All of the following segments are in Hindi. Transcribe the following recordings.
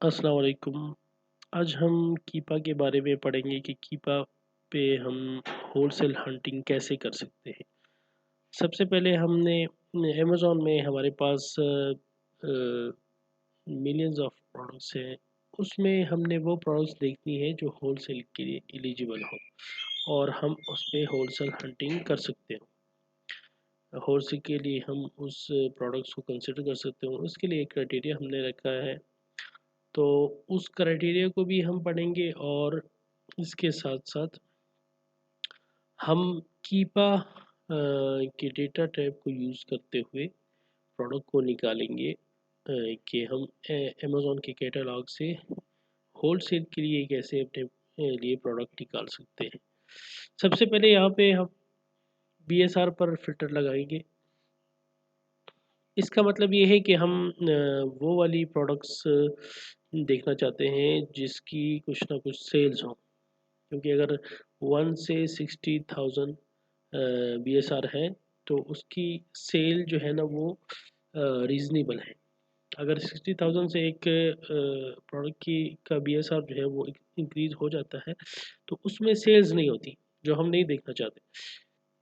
अस्सलाम वालेकुम। आज हम कीपा के बारे में पढ़ेंगे कि कीपा पे हम होलसेल हंटिंग कैसे कर सकते हैं। सबसे पहले हमने अमेज़न में हमारे पास मिलियंस ऑफ प्रोडक्ट्स हैं। उसमें हमने वो प्रोडक्ट्स देखनी है जो होलसेल के लिए एलिजिबल हो और हम उस पे होलसेल हंटिंग कर सकते हो। होलसेल के लिए हम उस प्रोडक्ट्स को कंसिडर कर सकते हो। उसके लिए एक क्राइटेरिया हमने रखा है, तो उस क्राइटेरिया को भी हम पढ़ेंगे और इसके साथ साथ हम कीपा के डेटा टाइप को यूज़ करते हुए प्रोडक्ट को निकालेंगे कि हम अमेज़न के कैटलॉग से होलसेल के लिए कैसे अपने लिए प्रोडक्ट निकाल सकते हैं। सबसे पहले यहाँ पे हम बीएसआर पर फिल्टर लगाएंगे। इसका मतलब ये है कि हम वो वाली प्रोडक्ट्स देखना चाहते हैं जिसकी कुछ ना कुछ सेल्स हो, क्योंकि अगर 1 से 60,000 बीएसआर है तो उसकी सेल जो है ना वो रीज़नेबल है। अगर 60,000 से एक प्रोडक्ट की का बीएसआर जो है वो इंक्रीज हो जाता है तो उसमें सेल्स नहीं होती, जो हम नहीं देखना चाहते।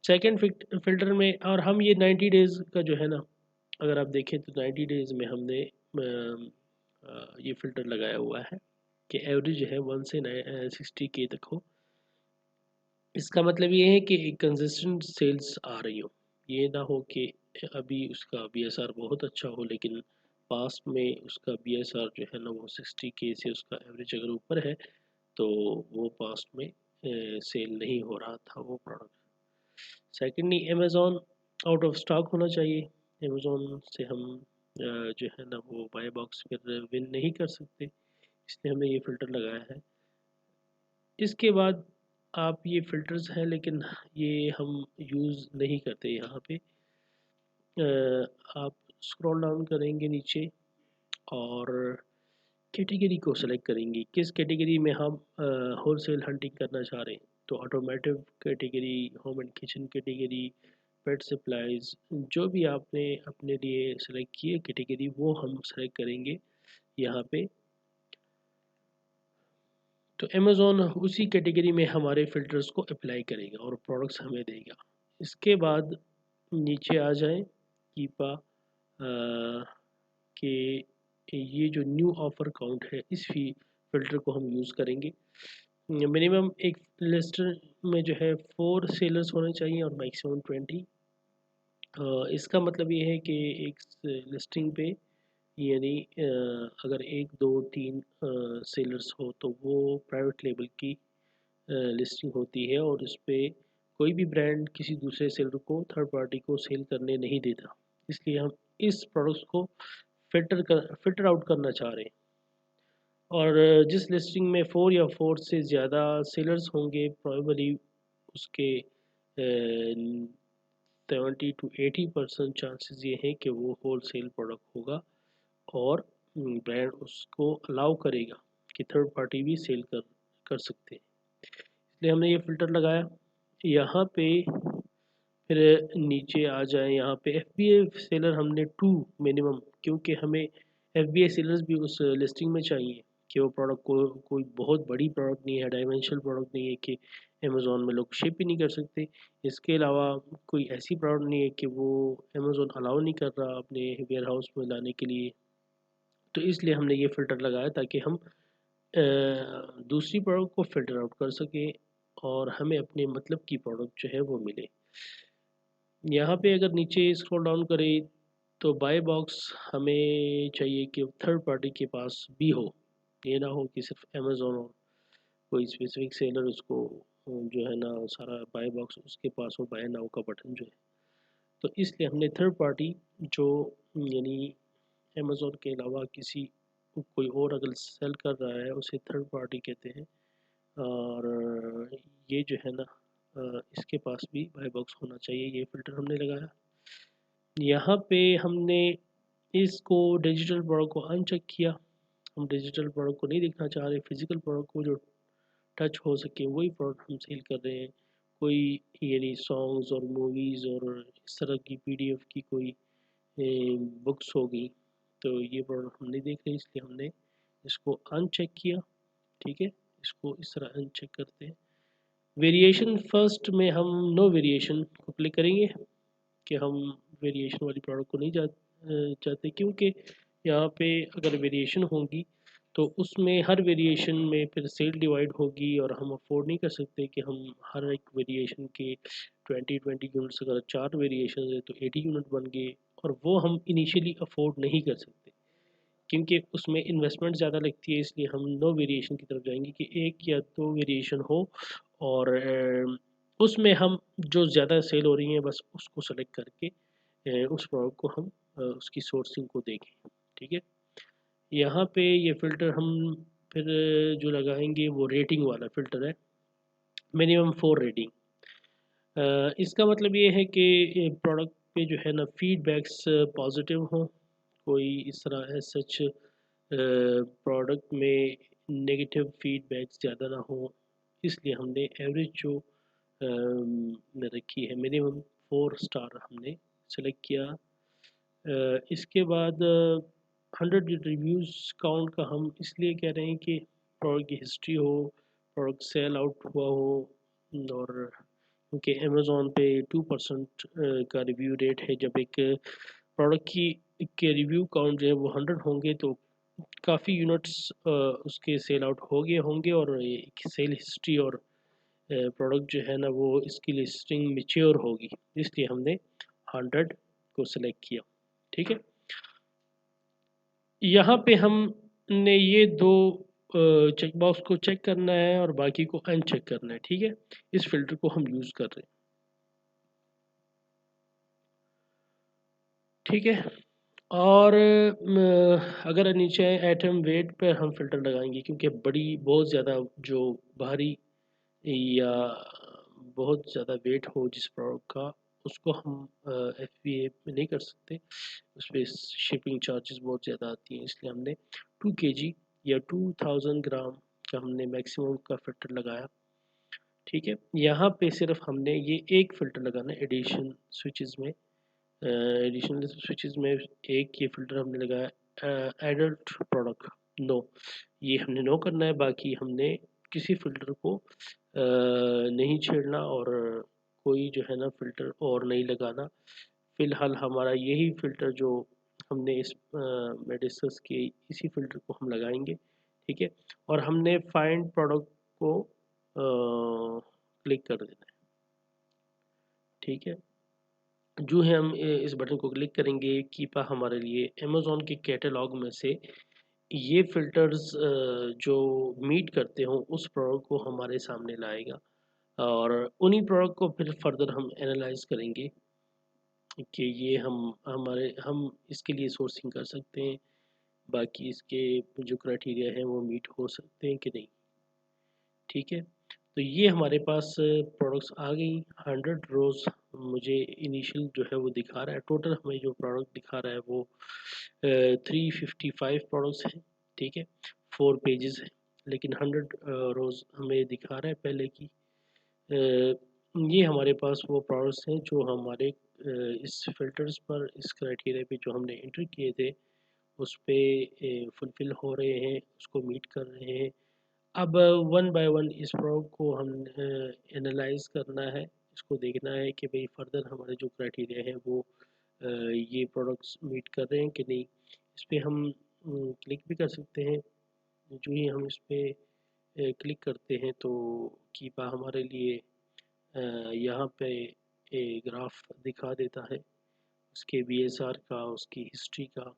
सेकंड फिल्टर में, और हम ये 90 डेज़ का जो है ना, अगर आप देखें तो 90 डेज़ में हमने ये फ़िल्टर लगाया हुआ है कि एवरेज जो है 1 से 60 के तक हो। इसका मतलब ये है कि एक कंसिस्टेंट सेल्स आ रही हो। ये ना हो कि अभी उसका बीएसआर बहुत अच्छा हो लेकिन पास्ट में उसका बीएसआर जो है ना वो 60 के से उसका एवरेज अगर ऊपर है तो वो पास्ट में सेल नहीं हो रहा था वो product. Secondly Amazon out of stock होना चाहिए। अमेज़ॉन से हम जो है ना वो बाय बॉक्स फिर विन नहीं कर सकते, इसलिए हमने ये फ़िल्टर लगाया है। इसके बाद आप ये फ़िल्टर्स हैं लेकिन ये हम यूज़ नहीं करते यहाँ पे। आप स्क्रॉल डाउन करेंगे नीचे और कैटेगरी को सेलेक्ट करेंगे, किस कैटेगरी में हम होलसेल हंटिंग करना चाह रहे हैं। तो automotive category, home and kitchen category, pet supplies, जो भी आपने अपने लिए सेलेक्ट किए कैटेगरी वो हम सेलेक्ट करेंगे यहाँ पे। तो अमेज़ॉन उसी कैटेगरी में हमारे फ़िल्टर्स को अप्लाई करेगा और प्रोडक्ट्स हमें देगा। इसके बाद नीचे आ जाएं, कीपा के ये जो न्यू ऑफ़र काउंट है इस फ़िल्टर को हम यूज़ करेंगे। मिनिमम एक लिस्ट में जो है 4 सेलर्स होने चाहिए और मैक्सिमम 20। इसका मतलब ये है कि एक लिस्टिंग पे, यानी अगर 1 2 3 सेलर्स हो तो वो प्राइवेट लेबल की लिस्टिंग होती है और इस पे कोई भी ब्रांड किसी दूसरे सेलर को, थर्ड पार्टी को सेल करने नहीं देता। इसलिए हम इस प्रोडक्ट्स को फ़िल्टर आउट करना चाह रहे हैं। और जिस लिस्टिंग में 4 या 4 से ज़्यादा सेलर्स होंगे, प्रोबेबली उसके 70 to 80% चांसेस ये हैं कि वो होल सेल प्रोडक्ट होगा और ब्रांड उसको अलाउ करेगा कि थर्ड पार्टी भी सेल कर सकते हैं। इसलिए हमने ये फ़िल्टर लगाया। यहाँ पे फिर नीचे आ जाए, यहाँ पे एफ बी ए सेलर हमने 2 मिनिमम, क्योंकि हमें एफ बी ए सेलर्स भी उस लिस्टिंग में चाहिए कि वो प्रोडक्ट को कोई बहुत बड़ी प्रोडक्ट नहीं है, डायमेंशनल प्रोडक्ट नहीं है कि अमेज़ोन में लोग शिप ही नहीं कर सकते। इसके अलावा कोई ऐसी प्रोडक्ट नहीं है कि वो अमेज़ोन अलाउ नहीं कर रहा अपने वेयर हाउस में लाने के लिए। तो इसलिए हमने ये फ़िल्टर लगाया ताकि हम दूसरी प्रोडक्ट को फ़िल्टर आउट कर सकें और हमें अपने मतलब की प्रोडक्ट जो है वो मिले। यहाँ पे अगर नीचे स्क्रॉल डाउन करें तो बाय बॉक्स हमें चाहिए कि थर्ड पार्टी के पास भी हो। ये ना हो कि सिर्फ अमेज़न हो, कोई स्पेसिफिक सेलर उसको जो है ना सारा बाय बॉक्स उसके पास हो, बाय नाउ का बटन जो है। तो इसलिए हमने थर्ड पार्टी जो, यानी अमेज़न के अलावा किसी कोई और अगर सेल कर रहा है उसे थर्ड पार्टी कहते हैं। और ये जो है ना इसके पास भी बाय बॉक्स होना चाहिए। ये फ़िल्टर हमने लगाया। यहाँ पे हमने इसको डिजिटल प्रोडक्ट को अनचेक किया। हम डिजिटल प्रोडक्ट को नहीं देखना चाह रहे, फिजिकल प्रोडक्ट को जो टच हो सके वही प्रोडक्ट हम सेल कर रहे हैं। कोई यानी सॉन्ग्स और मूवीज़ और इस तरह की पीडीएफ की कोई बुक्स हो गई, तो ये प्रोडक्ट हम नहीं देख रहे, इसलिए हमने इसको अनचेक किया, ठीक है, इसको इस तरह अनचेक करते हैं। वेरिएशन फर्स्ट में हम नो वेरिएशन को क्लिक करेंगे कि हम वेरिएशन वाली प्रोडक्ट को नहीं चाहते, क्योंकि यहाँ पे अगर वेरिएशन होगी तो उसमें हर वेरिएशन में फिर सेल डिवाइड होगी और हम अफोर्ड नहीं कर सकते कि हम हर एक वेरिएशन के 20 यूनिट्स, अगर 4 वेरिएशन है तो 80 यूनिट बन गए, और वो हम इनिशियली अफोर्ड नहीं कर सकते क्योंकि उसमें इन्वेस्टमेंट ज़्यादा लगती है। इसलिए हम नो वेरिएशन की तरफ जाएंगे कि एक या दो वेरिएशन हो और उसमें हम जो ज़्यादा सेल हो रही है बस उसको सेलेक्ट करके उस प्रोडक्ट को हम उसकी सोर्सिंग को देखें, ठीक है। यहाँ पे ये फ़िल्टर हम फिर जो लगाएंगे वो रेटिंग वाला फ़िल्टर है, मिनिमम 4 रेटिंग। इसका मतलब ये है कि प्रोडक्ट पे जो है ना फीडबैक्स पॉजिटिव हो, कोई इस तरह है सच प्रोडक्ट में नेगेटिव फीडबैक ज़्यादा ना हो, इसलिए हमने एवरेज जो रखी है मिनिमम 4 स्टार हमने सेलेक्ट किया। इसके बाद 100 रिव्यूज़ काउंट का हम इसलिए कह रहे हैं कि प्रोडक्ट की हिस्ट्री हो, प्रोडक्ट सेल आउट हुआ हो, और क्योंकि अमेज़ोन पे 2% का रिव्यू रेट है। जब एक प्रोडक्ट की के रिव्यू काउंट जो है वो 100 होंगे तो काफ़ी यूनिट्स उसके सेल आउट हो गए होंगे, और सेल हिस्ट्री और प्रोडक्ट जो है ना वो इसकी लिस्टिंग मेच्योर होगी, इसलिए हमने 100 को सिलेक्ट किया, ठीक है। यहाँ पे हमने ये दो चेक बॉक्स को चेक करना है और बाकी को अनचेक करना है, ठीक है। इस फिल्टर को हम यूज़ कर रहे हैं, ठीक है। और अगर नीचे एटम वेट पर हम फिल्टर लगाएंगे क्योंकि बड़ी बहुत ज़्यादा जो भारी या बहुत ज़्यादा वेट हो जिस प्रोडक्ट का, उसको हम FBA में नहीं कर सकते, उस पर शिपिंग चार्जेस बहुत ज़्यादा आती हैं, इसलिए हमने 2 kg या 2000 ग्राम का हमने मैक्सिमम का फ़िल्टर लगाया, ठीक है। यहाँ पे सिर्फ हमने ये एक फ़िल्टर लगाना है एडिशन स्विचेस में। एडिशनल स्विचेस में एक ये फ़िल्टर हमने लगाया एडल्ट प्रोडक्ट नो, ये हमने नो करना है, बाकी हमने किसी फ़िल्टर को नहीं छेड़ना और कोई जो है ना फ़िल्टर और नहीं लगाना। फ़िलहाल हमारा यही फ़िल्टर जो हमने इस में डिस्कस किए इसी फ़िल्टर को हम लगाएंगे, ठीक है। और हमने फाइंड प्रोडक्ट को क्लिक कर देना है, ठीक है। जो है हम इस बटन को क्लिक करेंगे, कीपा हमारे लिए अमेज़ॉन के कैटलॉग में से ये फ़िल्टर्स जो मीट करते हो उस प्रोडक्ट को हमारे सामने लाएगा, और उन्हीं प्रोडक्ट को फिर फर्दर हम एनालाइज करेंगे कि ये हम इसके लिए सोर्सिंग कर सकते हैं, बाकी इसके जो क्राइटेरिया हैं वो मीट हो सकते हैं कि नहीं, ठीक है। तो ये हमारे पास प्रोडक्ट्स आ गई 100 रोज़। मुझे इनिशियल जो है वो दिखा रहा है, टोटल हमें जो प्रोडक्ट दिखा रहा है वो 355 प्रोडक्ट्स हैं, ठीक है, 4 पेजेस हैं, लेकिन 100 रोज़ हमें दिखा रहा है पहले की। ये हमारे पास वो प्रोडक्ट्स हैं जो हमारे इस फिल्टर्स पर, इस क्राइटेरिया पे जो हमने एंटर किए थे उस पे फुलफ़िल हो रहे हैं, उसको मीट कर रहे हैं। अब वन बाय वन इस प्रोडक्ट को हम एनालाइज करना है, इसको देखना है कि भाई फर्दर हमारे जो क्राइटेरिया है वो ये प्रोडक्ट्स मीट कर रहे हैं कि नहीं। इस पर हम क्लिक भी कर सकते हैं। जो ही हम इस पर क्लिक करते हैं तो कीपा हमारे लिए यहाँ पे ग्राफ दिखा देता है उसके BSR का, उसकी हिस्ट्री का,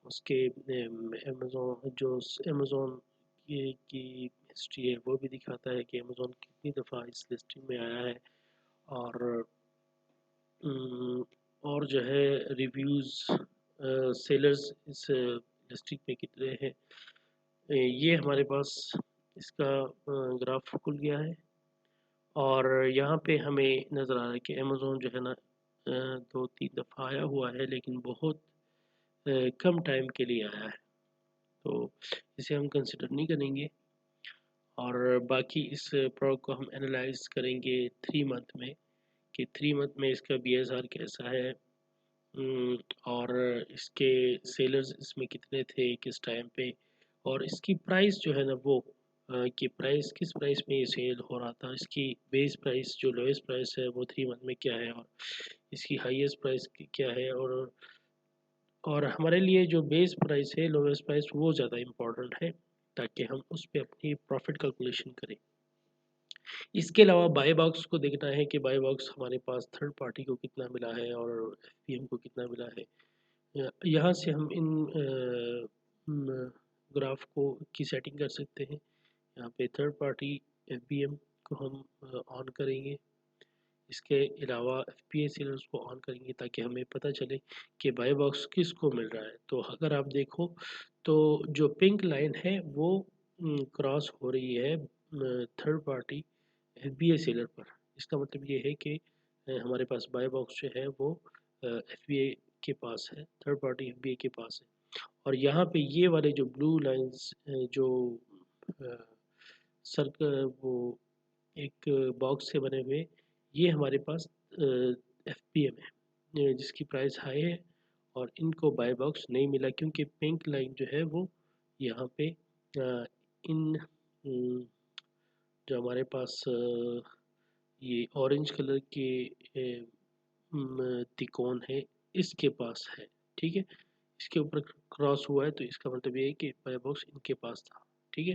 उसके अमेज़ोन जो अमेज़ोन की हिस्ट्री है वो भी दिखाता है कि अमेज़ोन कितनी दफ़ा इस लिस्टिंग में आया है, और और जो है रिव्यूज़ सेलर्स इस लिस्टिंग में कितने हैं, ये हमारे पास इसका ग्राफ खुल गया है। और यहाँ पे हमें नज़र आ रहा है कि अमेज़ोन जो है ना 2-3 दफ़ा आया हुआ है, लेकिन बहुत कम टाइम के लिए आया है, तो इसे हम कंसिडर नहीं करेंगे। और बाकी इस प्रोडक्ट को हम एनालाइज करेंगे 3 मंथ में कि 3 मंथ में इसका BSR कैसा है, और इसके सेलर्स इसमें कितने थे किस टाइम पे, और इसकी प्राइस जो है ना वो कि प्राइस किस प्राइस में ये सेल हो रहा था, इसकी बेस प्राइस जो लोएस्ट प्राइस है वो 3 मंथ में क्या है, और इसकी हाईएस्ट प्राइस क्या है, और हमारे लिए जो बेस प्राइस है लोएस्ट प्राइस वो ज़्यादा इम्पोर्टेंट है, ताकि हम उस पर अपनी प्रॉफिट कैलकुलेशन करें। इसके अलावा बाय बॉक्स को देखना है कि बाय बॉक्स हमारे पास थर्ड पार्टी को कितना मिला है और एफपीएम को कितना मिला है। यहाँ से हम इन ग्राफ को की सेटिंग कर सकते हैं। यहाँ पे थर्ड पार्टी एफपीएम को हम ऑन करेंगे। इसके अलावा एफपीए सेलर्स को ऑन करेंगे ताकि हमें पता चले कि बाय बॉक्स किसको मिल रहा है। तो अगर आप देखो तो जो पिंक लाइन है वो क्रॉस हो रही है थर्ड पार्टी एफबीए सेलर पर। इसका मतलब ये है कि हमारे पास बाय बॉक्स जो है वो एफबीए के पास है, थर्ड पार्टी एफबीए के पास है। और यहाँ पे ये वाले जो ब्लू लाइंस जो सर्कल वो एक बॉक्स से बने हुए, ये हमारे पास एफपीएम है जिसकी प्राइस हाई है, और इनको बाय बॉक्स नहीं मिला क्योंकि पिंक लाइन जो है वो यहाँ पे इन जो हमारे पास ये ऑरेंज कलर के तिकोन है इसके पास है। ठीक है, इसके ऊपर क्रॉस हुआ है तो इसका मतलब ये है कि बाय बॉक्स इनके पास था। ठीक है,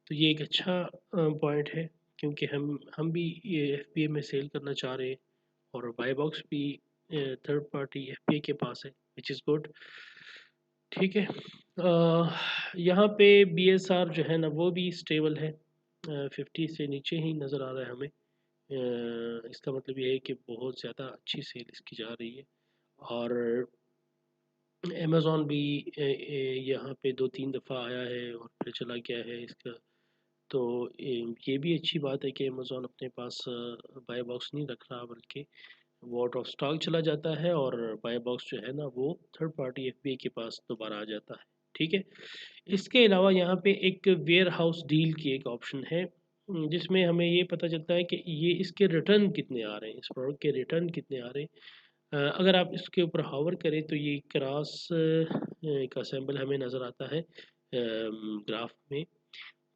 तो ये एक अच्छा पॉइंट है क्योंकि हम भी ये एफपीए में सेल करना चाह रहे हैं, और बाय बॉक्स भी थर्ड पार्टी एफपीए के पास है, विच इज़ गुड। ठीक है, यहाँ पे बीएसआर जो है ना वो भी स्टेबल है, 50 से नीचे ही नज़र आ रहा है हमें। इसका मतलब ये है कि बहुत ज़्यादा अच्छी सेल इसकी जा रही है। और अमेज़ॉन भी यहाँ पे 2-3 दफ़ा आया है और फिर चला गया है इसका। तो ये भी अच्छी बात है कि अमेज़ॉन अपने पास बाय बॉक्स नहीं रख रहा, बल्कि वो आउट ऑफ स्टॉक चला जाता है और बाय बॉक्स जो है ना वो थर्ड पार्टी एफबीए के पास दोबारा आ जाता है। ठीक है, इसके अलावा यहाँ पे एक वेयर हाउस डील की एक ऑप्शन है जिसमें हमें ये पता चलता है कि ये इसके रिटर्न कितने आ रहे हैं, इस प्रोडक्ट के रिटर्न कितने आ रहे हैं। अगर आप इसके ऊपर हावर करें तो ये क्रॉस का सिंबल हमें नज़र आता है ग्राफ में।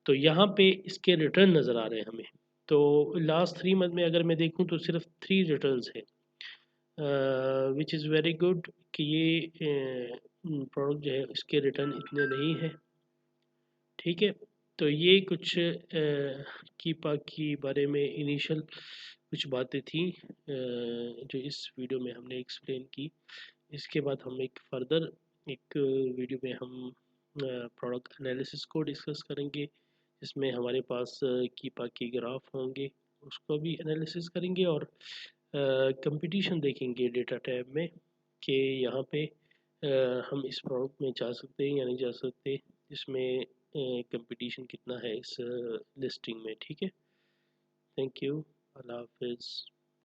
तो यहाँ पे इसके रिटर्न नज़र आ रहे हैं हमें। तो लास्ट 3 मंथ में अगर मैं देखूँ तो सिर्फ 3 रिटर्न्स है, विच इज़ वेरी गुड कि ये प्रोडक्ट जो है इसके रिटर्न इतने नहीं है। ठीक है, तो ये कुछ कीपा की बारे में इनिशियल कुछ बातें थी जो इस वीडियो में हमने एक्सप्लेन की। इसके बाद हम एक फर्दर एक वीडियो में हम प्रोडक्ट एनालिसिस को डिस्कस करेंगे, जिसमें हमारे पास कीपा की ग्राफ होंगे, उसको भी एनालिसिस करेंगे, और कंपटीशन देखेंगे डेटा टैब में कि यहाँ पे हम इस प्रोडक्ट में जा सकते हैं या नहीं जा सकते, इसमें कंपटीशन कितना है इस लिस्टिंग में। ठीक है, थैंक यू, अल्लाह हाफिज़।